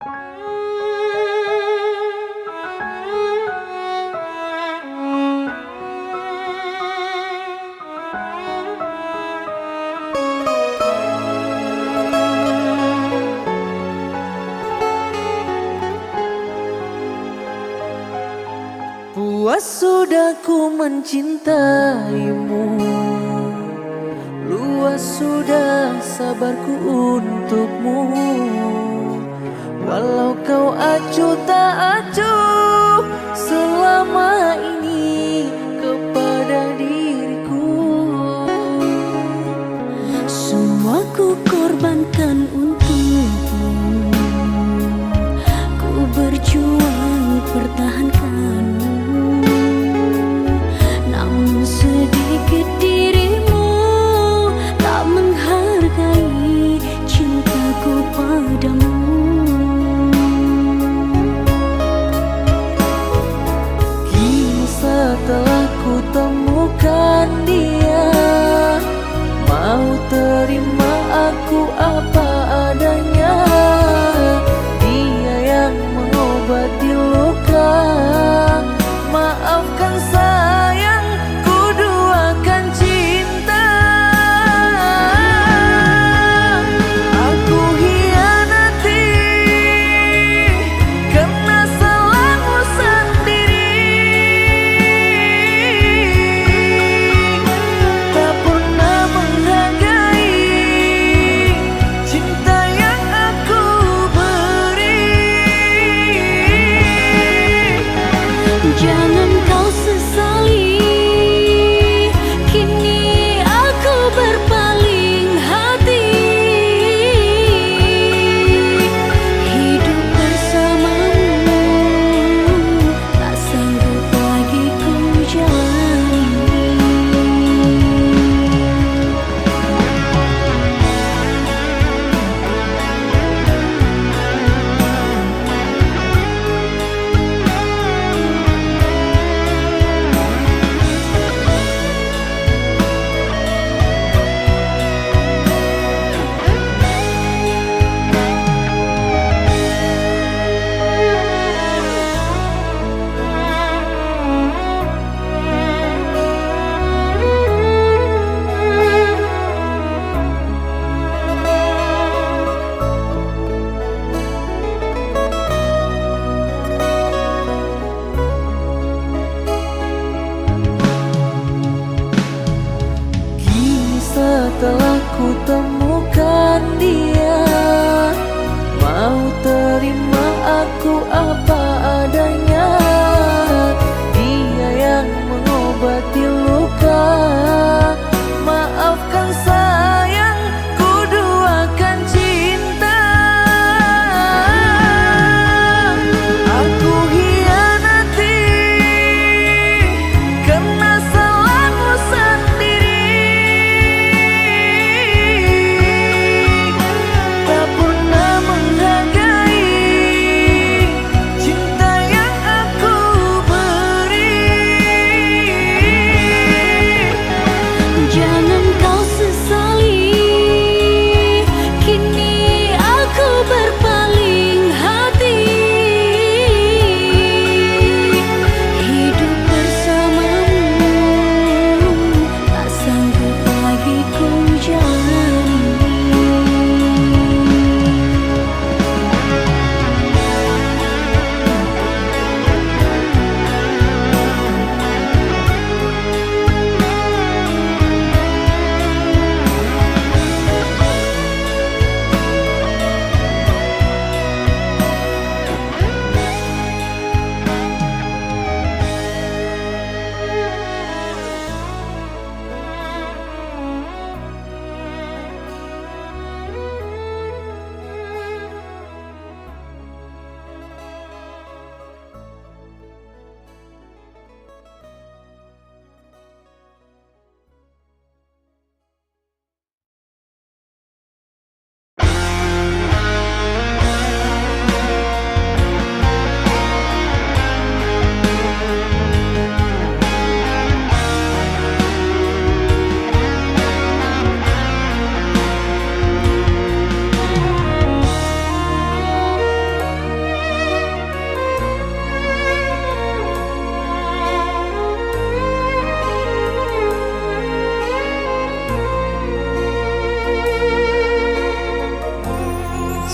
Puas sudah ku mencintaimu, luas sudah sabarku untukmu. Walau kau acuh tak acuh selama ini kepada diriku. Semua ku korbankan untukmu, ku berjuang pertahankanmu. Namun sedikit dirimu tak menghargai cintaku padamu.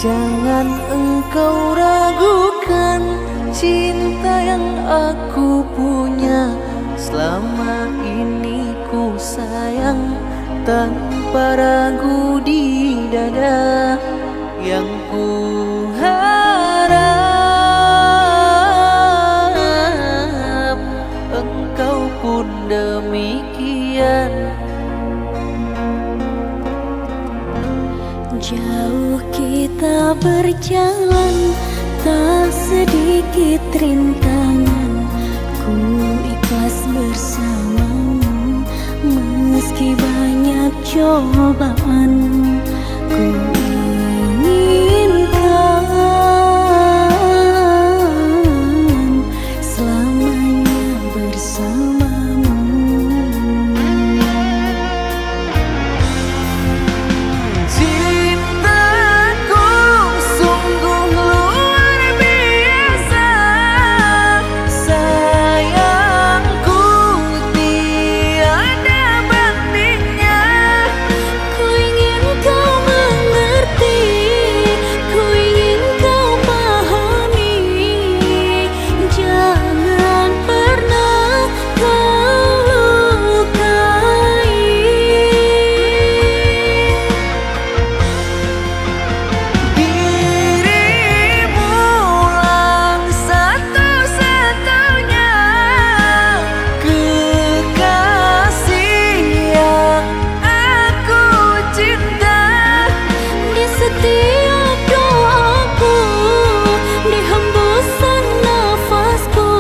Jangan engkau ragukan cinta yang aku punya. Selama ini ku sayang tanpa ragu di dada. Yang ku harap engkau pun demikian. Jauh kita berjalan, tak sedikit rintangan. Ku ikhlas bersamamu, meski banyak cobaan. Ku inginkan selamanya bersamamu. Cintaku sungguh luar biasa, sayangku tiada bandingnya. Ku ingin kau mengerti, ku ingin kau pahami. Jangan pernah kau lukai. Dirimulah satu-satunya kekasih yang aku cinta. Di setiap doaku, di hembusan nafasku,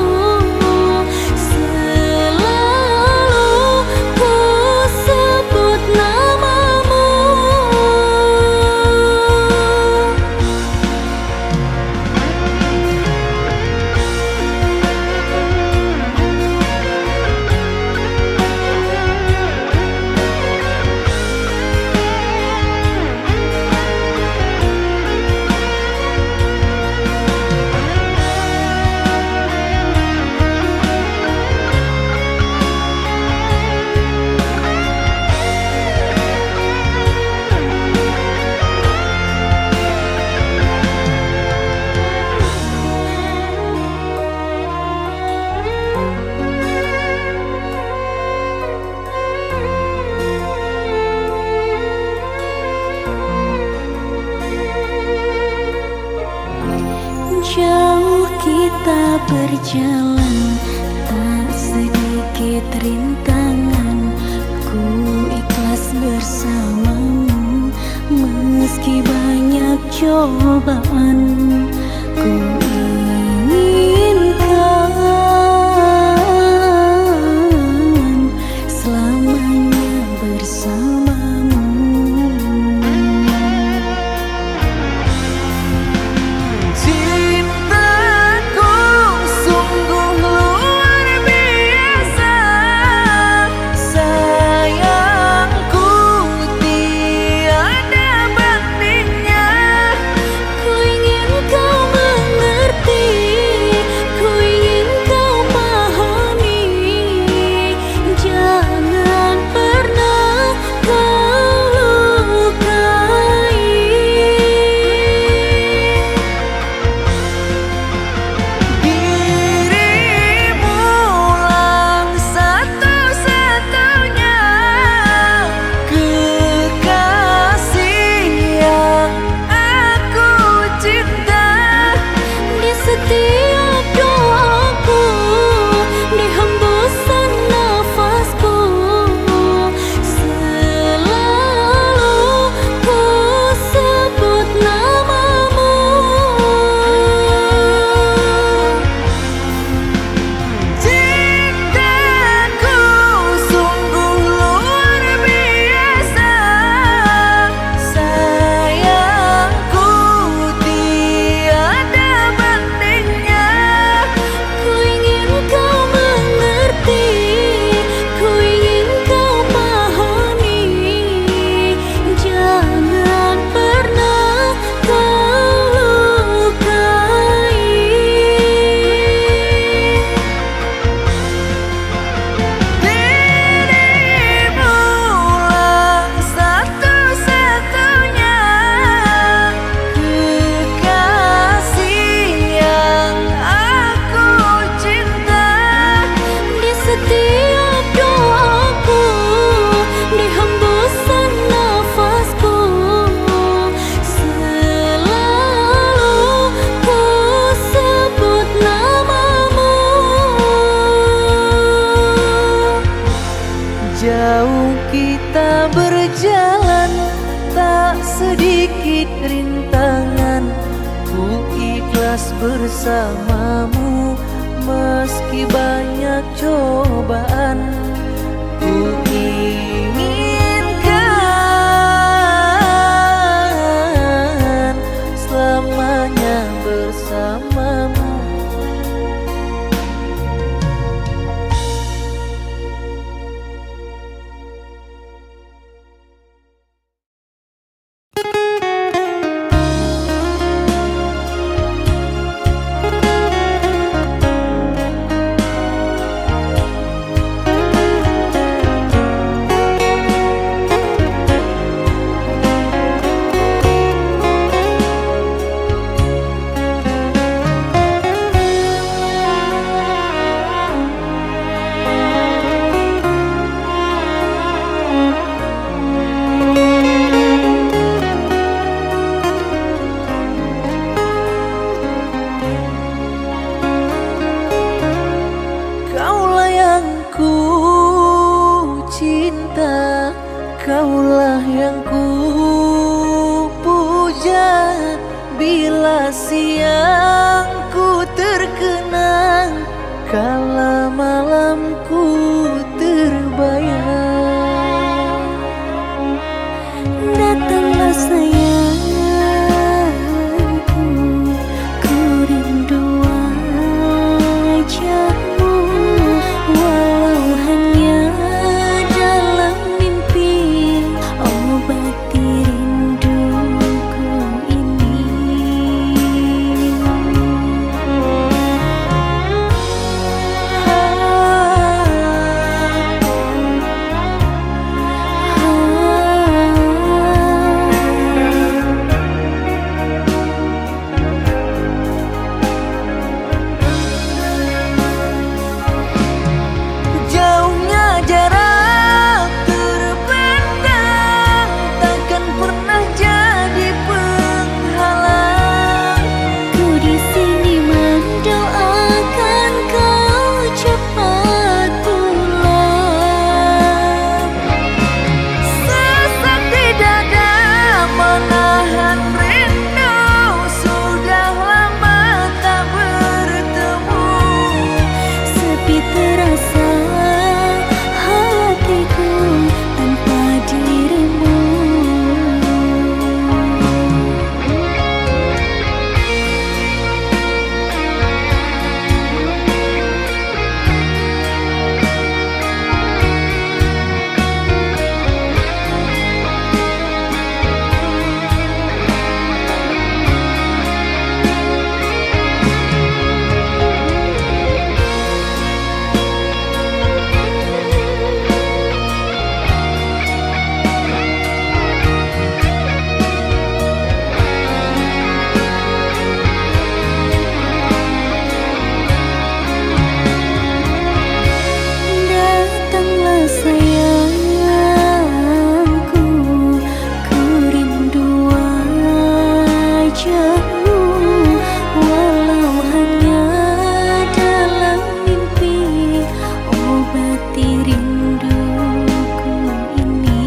selalu ku sebut namamu. Jauh kita berjalan, tak sedikit rintangan. Ku ikhlas bersamamu, meski banyak cobaan. Ku inginkan selamanya bersamamu. Cintaku sungguh luar biasa, sayangku tiada bandingnya. Ku ingin kau mengerti, bersamamu meski banyak cobaan. Ku inginkan selamanya bersamamu. Kaulah yang ku cinta, kaulah yang ku puja. Bila siangku terkenang, kala malamku terbayang. Datanglah sayangku, ku rindu wajahmu, walau hanya dalam mimpi. Obati rinduku ini. Jauhnya jarak terbentang, takkan pernah jadi penghalang. Ku di sini mendoakan kau cepat pulang. Sesak di dada menahan rindu, sudah lama tak bertemu. Sepi terasa hatiku tanpa dirimu. Datanglah sayangku, ku rindu wajahmu, walau hanya dalam mimpi. Obati rinduku ini.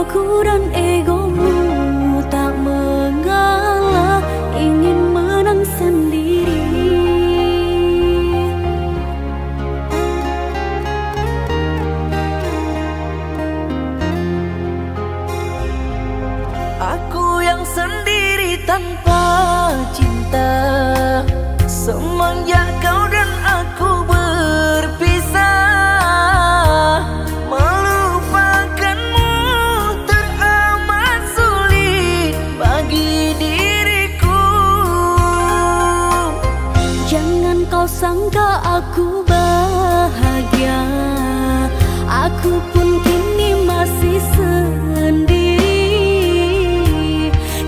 Egoku dan egomu tak mengalah, ingin menang sendiri. Aku yang sendiri tanpa cinta, semenjak kau dan aku berpisah. Melupakanmu teramat sulit bagi diriku. Jangan kau sangka aku bahagia, aku pun kini masih sendiri.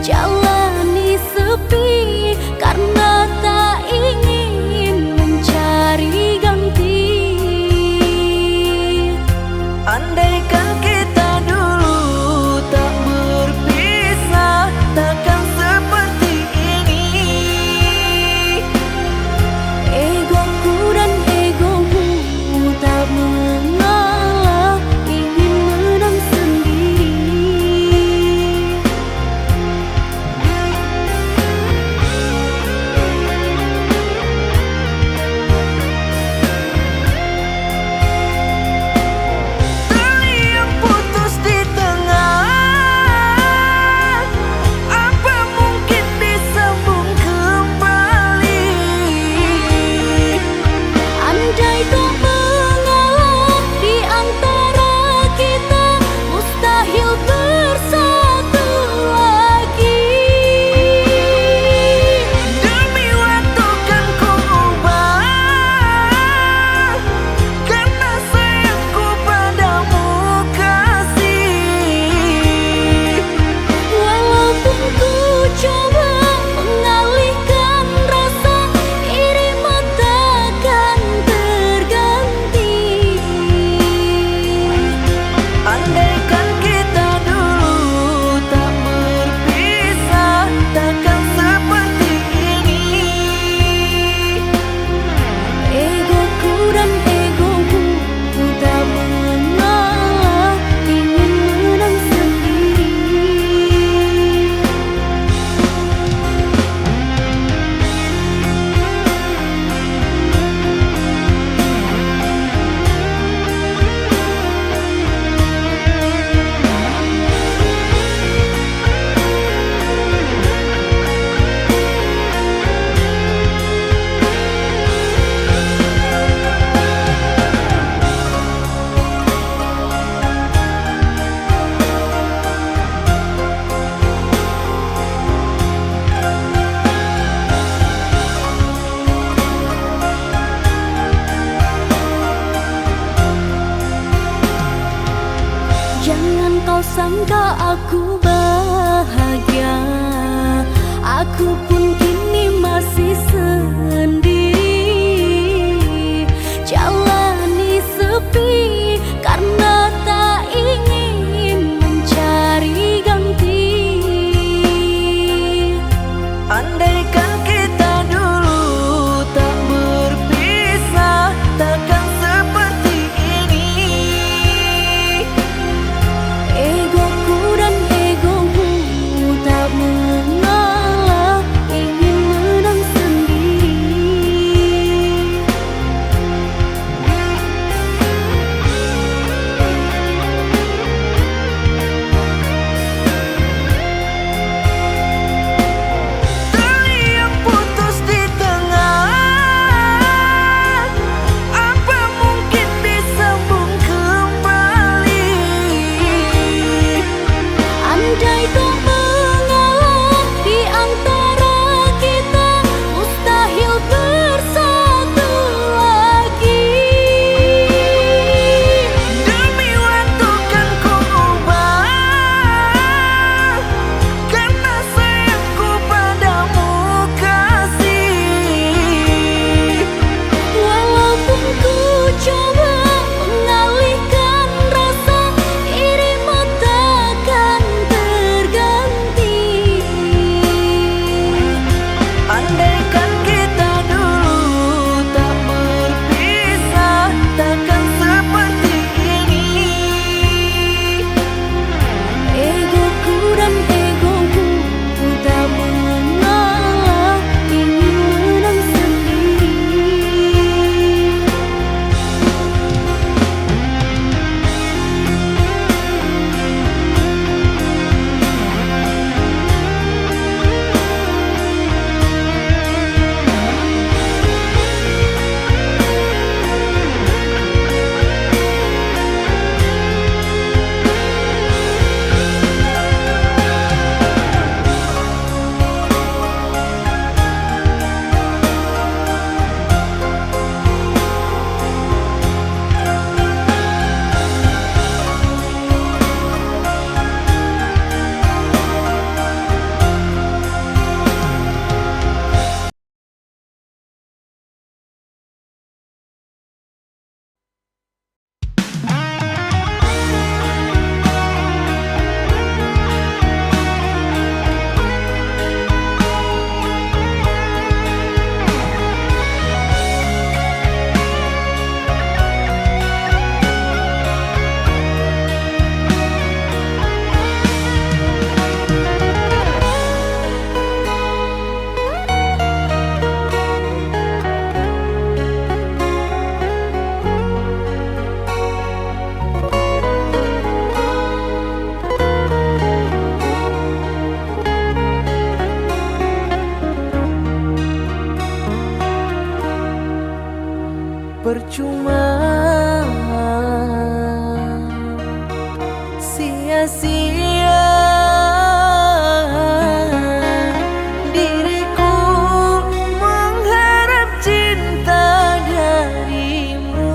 Jalani sepi karena tak ingin mencari ganti. Andaikan kita dulu tak berpisah, takkan seperti ini. Egoku dan egomu tak mengalah, ingin menang sendiri. Tali yang putus di tengah, apa mungkin disambung kembali? Andai kau mengalah di antara kita, mustahil bersatu lagi. Demi waktu kan ku ubah, karena sayangku padamu kasih. Walaupun ku coba mengalihkan rasa, irimu takkan terganti. Andaikan kita dulu tak berpisah, takkan seperti ini. Egoku dan egomu tak mengalah, ingin menang sendiri. Jangan kau sangka aku bahagia, aku pun kini masih sendiri. Jalani sepi karena tak ingin mencari ganti. Andaikan kita dulu tak berpisah, takkan seperti ini. Egoku dan egomu tak mengalah, ingin percuma, sia-sia diriku mengharap cinta darimu.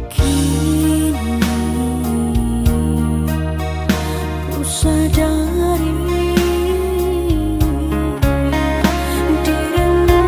Kini ku sadari dirimu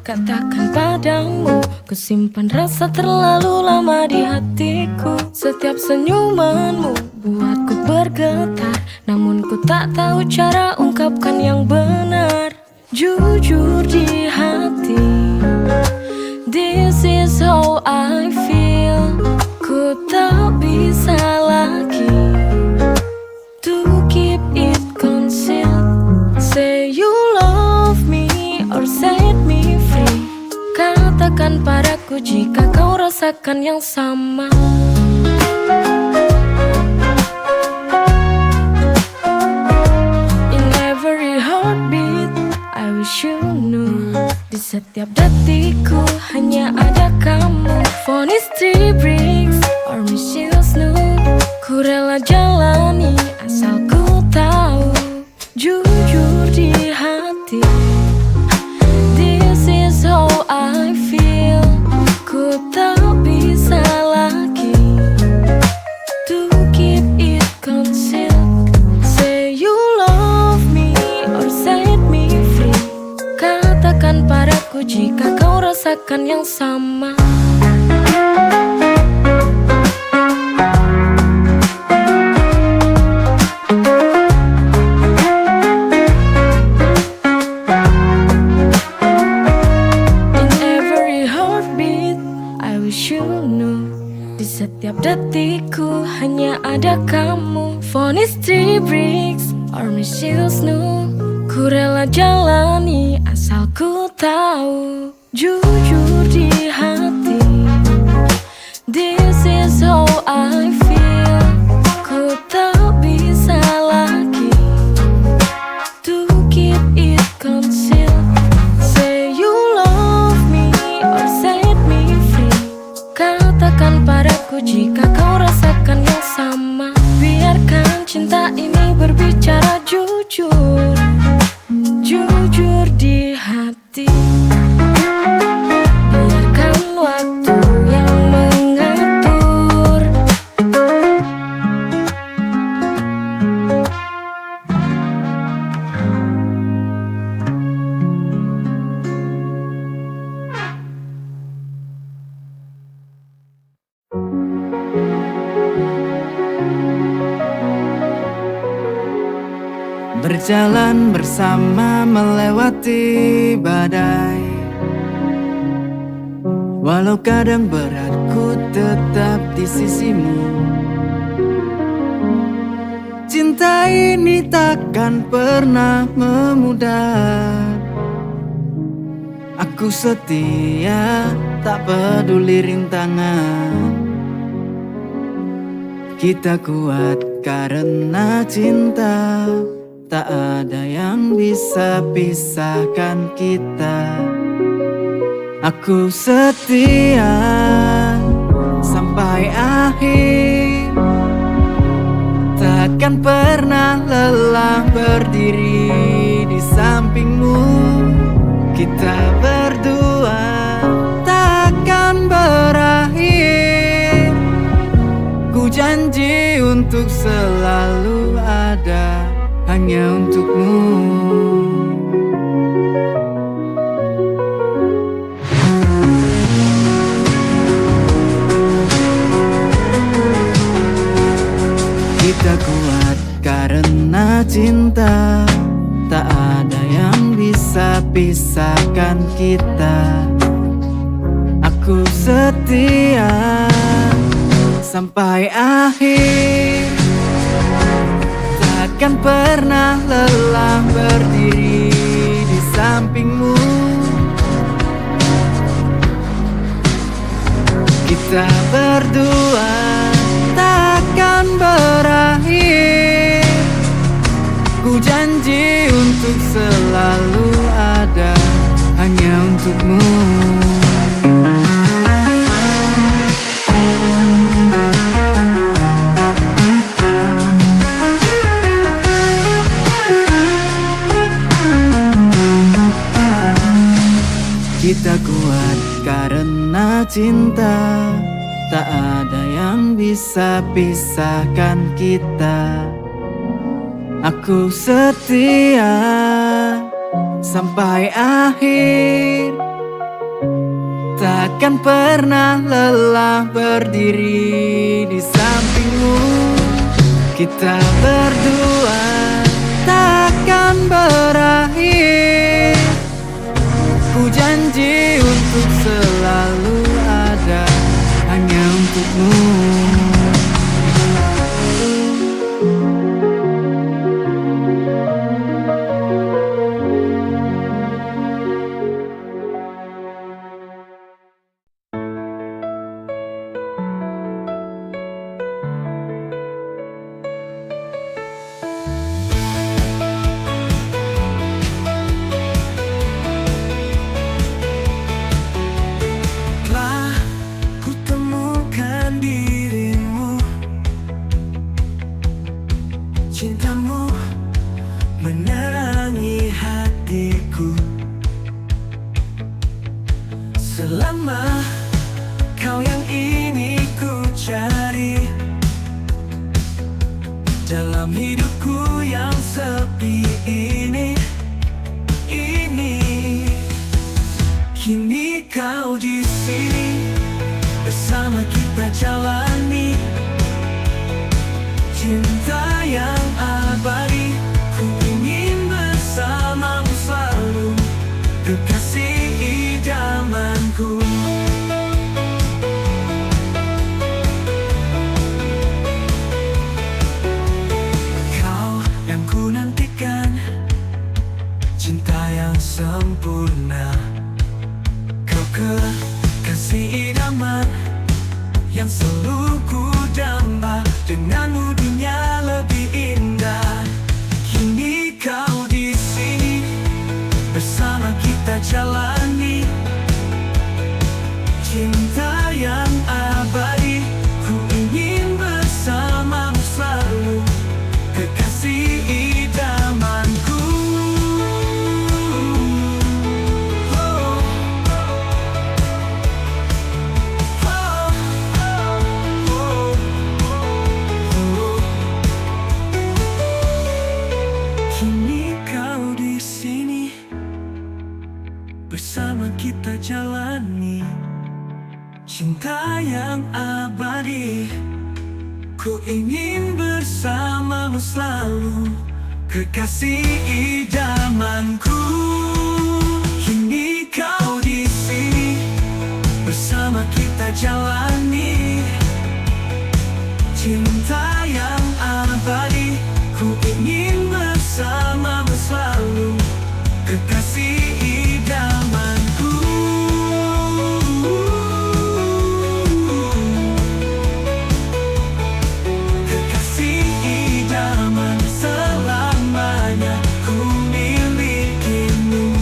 katakan padamu, ku simpan rasa terlalu lama di hatiku. Setiap senyumanmu buatku bergetar, namun ku tak tahu cara ungkapkan yang benar. Jujur di hati, this is how I feel. Ku tak bisa lagi to keep it concealed. Say you love me or set me free. Katakan padaku jika kau rasakan yang sama. In every heartbeat I wish you knew, di setiap detikku hanya ada kamu. Vonis 3 bricks or missiles new, ku rela jalani asal ku tahu. Jujur di hati, this is how I feel. Ku tak bisa lagi to keep it concealed. Say you love me or set me free. Katakan padaku jika kau rasakan yang sama. Di setiap detikku hanya ada kamu. Vonis 3 bricks or missiles new, ku rela jalani asal ku tahu. Jujur di hati, this is how I feel. Ku tak bisa lagi to keep it concealed. Say you love me or set me free. Katakan padaku jika kau rasakan yang sama. Biarkan cinta ini berbicara jujur, jujur di hati. Biarkan waktu yang mengatur. Berjalan bersama melewati badai, walau kadang berat ku tetap di sisimu. Cinta ini takkan pernah memudar. Aku setia, tak peduli rintangan. Kita kuat karena cinta, tak ada yang bisa pisahkan kita. Aku setia sampai akhir, takkan pernah lelah berdiri di sampingmu. Kita berdua takkan berakhir. Ku janji untuk selalu ada hanya untukmu. Kita kuat karena cinta, tak ada yang bisa pisahkan kita. Aku setia sampai akhir, takkan pernah lelah berdiri di sampingmu. Kita berdua takkan berakhir. Ku janji untuk selalu ada hanya untukmu. Kita kuat karena cinta, tak ada yang bisa pisahkan kita. Aku setia sampai akhir, Takkan pernah lelah berdiri di sampingmu. Kita berdua takkan berakhir. Ku janji untuk selalu ada hanya untukmu. Cintamu menerangi hatiku. Selama kau yang ini ku cari dalam hidupku yang sepi ini. Kini kau di sini bersama kita jalani cinta yang abadi. Ku ingin bersamamu selalu, kekasih idamanku. Kau yang ku nantikan, cinta yang sempurna. Kau kekasih idaman yang selalu ku damba. Denganmu dunia lebih indah. Kini kau di sini bersama kita jalani cinta yang abadi. Ku ingin bersamamu selalu, kekasih idamanku. Bersama kita jalani cinta yang abadi. Ku ingin bersamamu selalu, kekasih idamanku. Kini kau di sini bersama kita jalani cinta yang abadi. Ku ingin bersamamu selalu, kekasih idamanku. Kekasih idaman selamanya ku milikimu.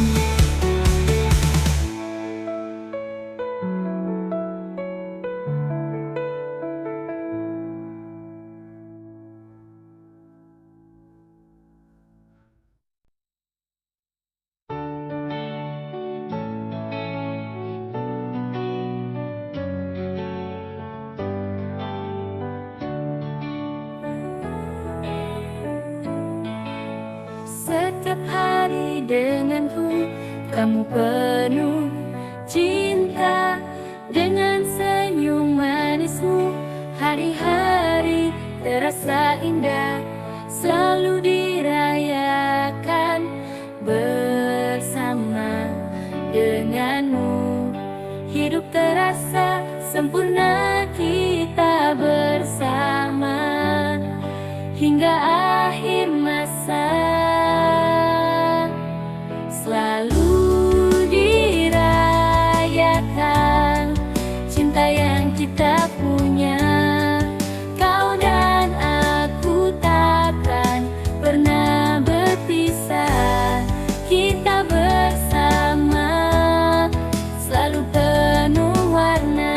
Setiap hari denganku, kamu penuh cinta. Dengan senyum manismu, hari-hari terasa indah. Selalu dirayakan bersama denganmu. Hidup terasa sempurna kita bersama hingga akhir masa. Selalu dirayakan cinta yang kita punya. Kau dan aku takkan pernah berpisah. Kita bersama selalu penuh warna.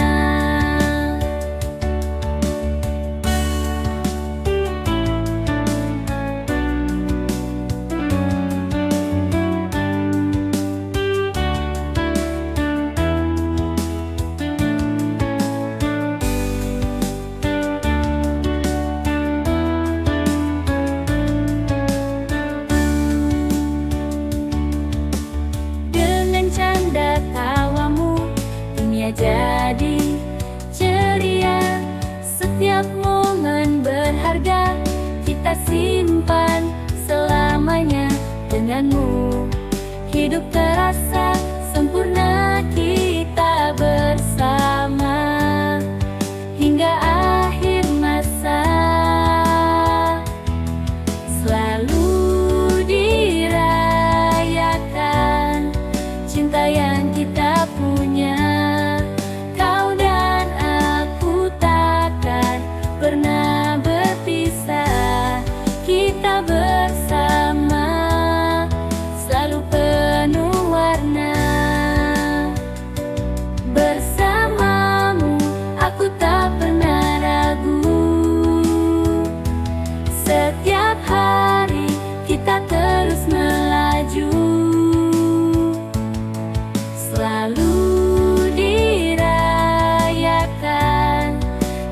selalu dirayakan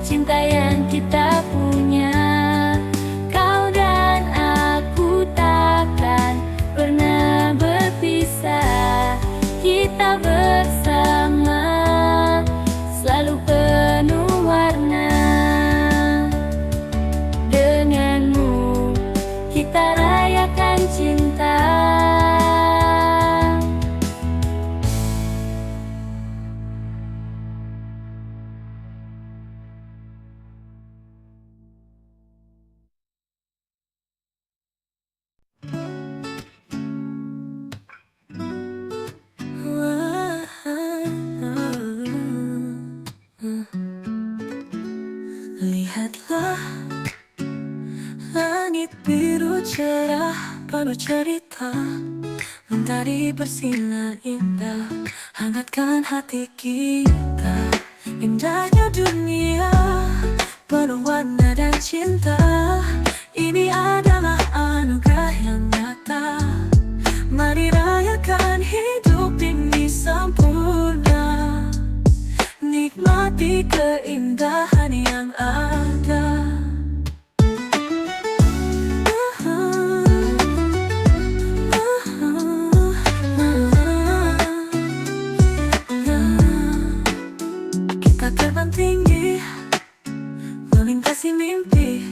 cinta yang kita punya. Kau dan aku takkan pernah berpisah. Kita bersama selalu penuh warna. Denganmu kita rayakan cinta. Lihatlah langit biru cerah penuh cerita, mentari bersinar indah, hangatkan hati kita. Indahnya dunia penuh warna dan cinta. Ini adalah anugerah yang nyata. Mari rayakan hidup ini sempurna. Nikmati keindahan yang ada. Kita terbang tinggi, melintasi mimpi,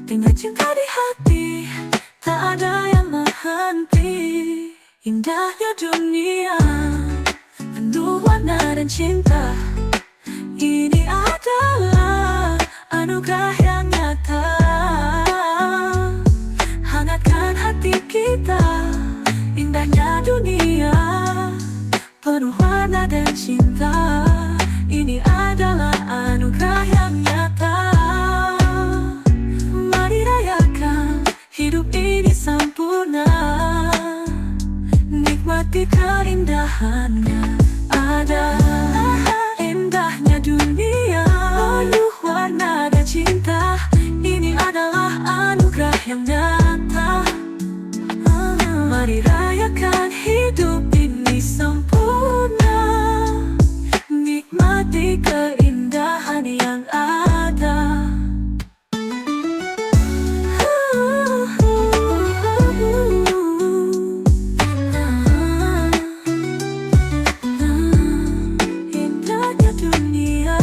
dengan cinta di hati, tak ada yang menghenti. Indahnya dunia penuh warna dan cinta. Ini adalah anugerah yang nyata. Hangatkan hati kita. Indahnya dunia penuh warna dan cinta. Ini adalah anugerah yang nyata. Mari rayakan hidup ini sempurna. Nikmati keindahannya ada. Indahnya dunia penuh warna dan cinta. Ini adalah anugerah yang nyata. Mari rayakan hidup ini sempurna. Nikmati keindahan yang ada. Indahnya dunia.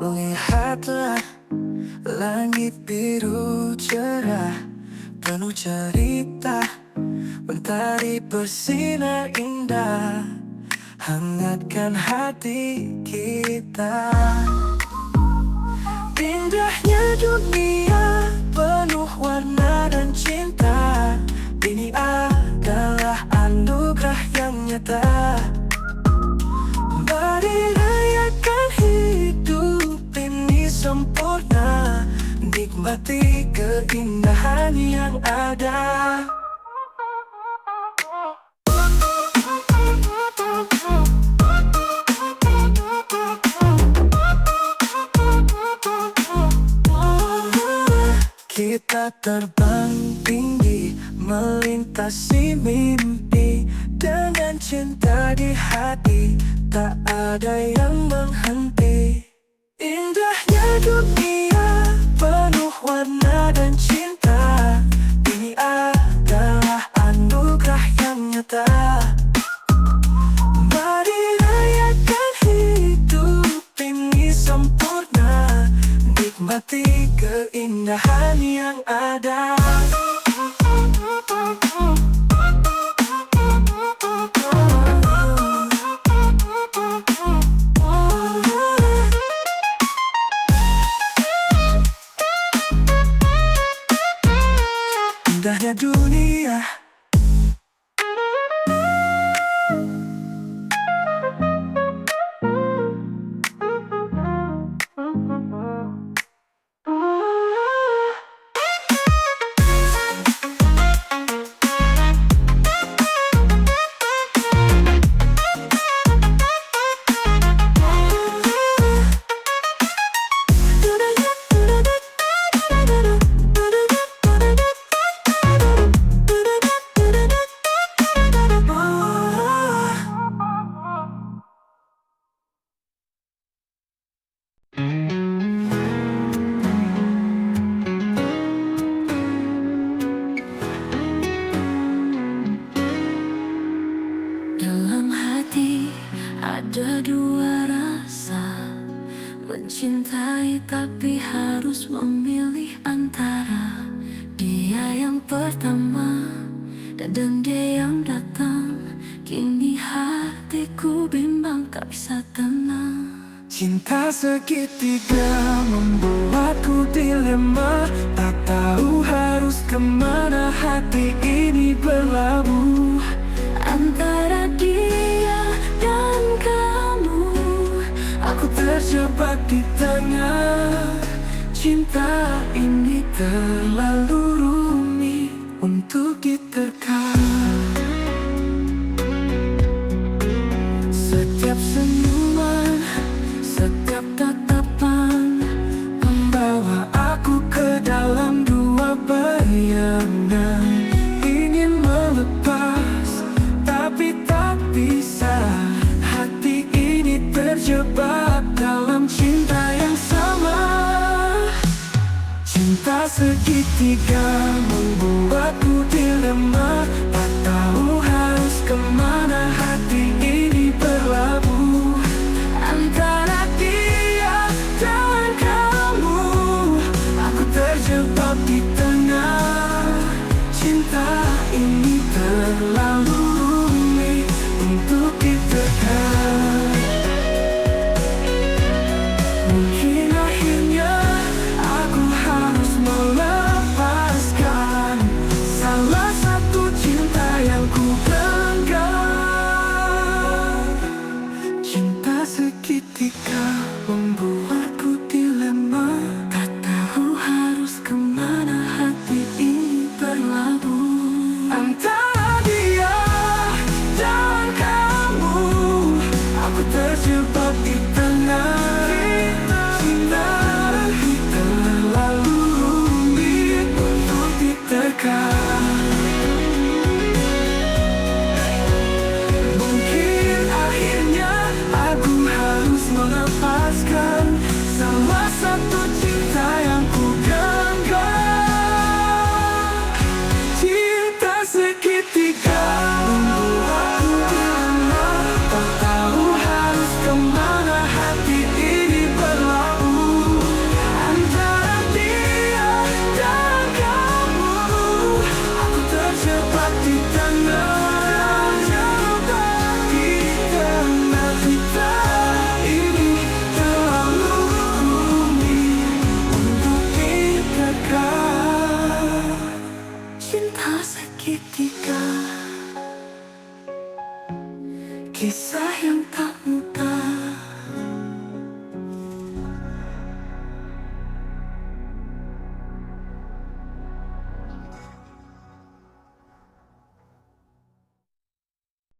Lihatlah langit biru cerah penuh cerita, mentari bersinar indah, hangatkan hati kita. Indahnya dunia penuh warna dan cinta. Ini adalah anugerah yang nyata. Mari rayakan hidup ini sempurna. Nikmati keindahan yang ada. Kita terbang tinggi, melintasi mimpi, dengan cinta di hati, tak ada yang menghenti. Indahnya dunia penuh warna dan cinta. Ini adalah anugerah yang nyata. Mari rayakan hidup ini sempurna. Nikmati keindahan yang ada. Indahnya dunia. Ada dua rasa, mencintai tapi harus memilih antara dia yang pertama dan dia yang datang. Kini hatiku bimbang, tak bisa tenang. Cinta segitiga membuatku dilema, tak tahu harus kemana hati ini berlabuh. Antara dia dan kamu, Aku terjebak di tengah. Cinta ini terlalu rumit untuk diterka. Setiap senyuman, setiap tatapan membawa aku ke dalam dua bayangan. Ingin melepas, tapi tak bisa. Hati ini terjebak dalam cinta yang sama. Cinta segitiga membuatku dilema, tak tahu harus kemana hati ini berlabuh. Antara dia dan kamu, aku terjebak di tengah. Cinta ini terlalu rumit untuk diterka. Mungkin akhirnya aku harus melepaskan salah satu cinta yang ku genggam. Cinta segitiga membuat